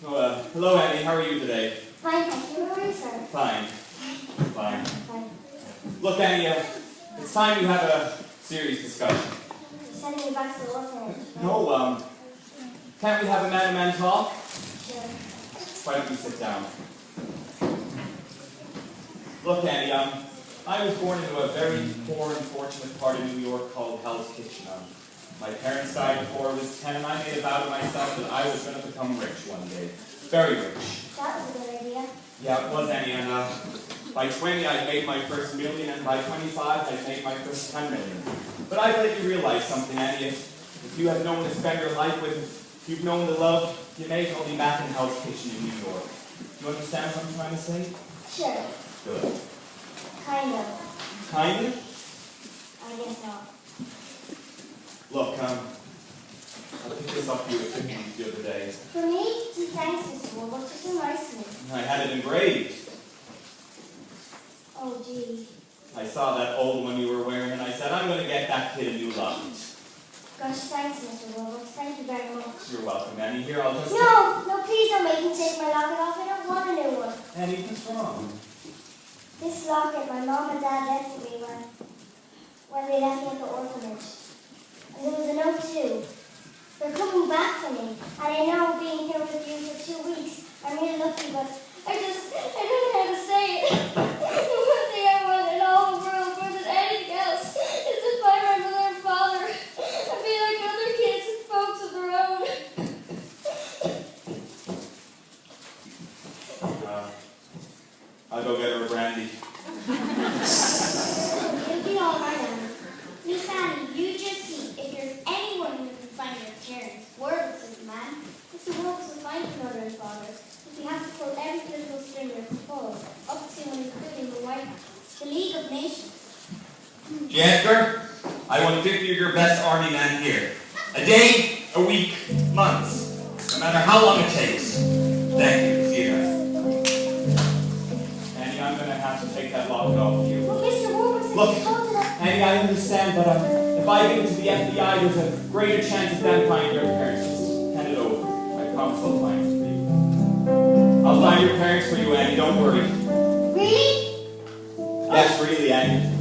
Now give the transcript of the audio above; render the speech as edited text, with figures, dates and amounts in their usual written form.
Hello, Annie. How are you today? Fine, thank you. How are you, sir? Fine. Fine. Fine. Look, Annie, it's time we have a serious discussion. You're sending me back to the orphanage. No, can't we have a man-to-man talk? Sure. Why don't you sit down? Look, Annie, I was born into a very poor and fortunate part of New York called Hell's Kitchen. My parents died before I was 10, and I made a vow to myself that I was going to become rich one day. Very rich. That was a good idea. Yeah, it was, Annie, and by 20 I made my first million, and by 25 I made my first 10 million. But I've let you realize something, Annie. If you have known to spend your life with, if you've known the love, you may as well be back in Hell's Kitchen in New York. Do you understand what I'm trying to say? Sure. Good. Kind of. Kind of? I guess not. Look, I picked this up for you at Tiffany's the other day. For me? Gee, thanks, Mr. Woolworth. You're so nice to me. I had it engraved. Oh, gee. I saw that old one you were wearing, and I said, I'm going to get that kid a new locket. Gosh, thanks, Mr. Woolworth. Thank you very much. You're welcome, Annie. Here, I'll just... No, please don't make me take my locket off. I don't want a new one. Annie, what's wrong? This locket my mom and dad left for me when they left me at the orphanage. And there was a note too. They're coming back for me. And I know being here with you for 2 weeks, I'm really lucky, but I don't know how to say it. The one thing I want in all the world more than anything else is to find my mother and father and be like other kids with folks of their own. I'll go get her a brandy. It'll be all right, Annie. Miss Annie, you just see if there's anyone who can find your parents. Word says the man. Mr. Wilkes will find your mother and father. If you have to pull every political string there's pulled, up to and including the White House, the League of Nations. Edgar, I want 50 of your best army men here. A day, a week, months. No matter how long it takes. Thank you. See you guys. Annie, I'm going to have to take that locket off you. Well, Mr. Wilkes, Look, it's told that... Annie, I understand, but if I give it to the FBI, there's a greater chance of them finding your parents. Just hand it over. I promise I'll find it for you. I'll find your parents for you, Annie. Don't worry. Really? Yes, really, Annie.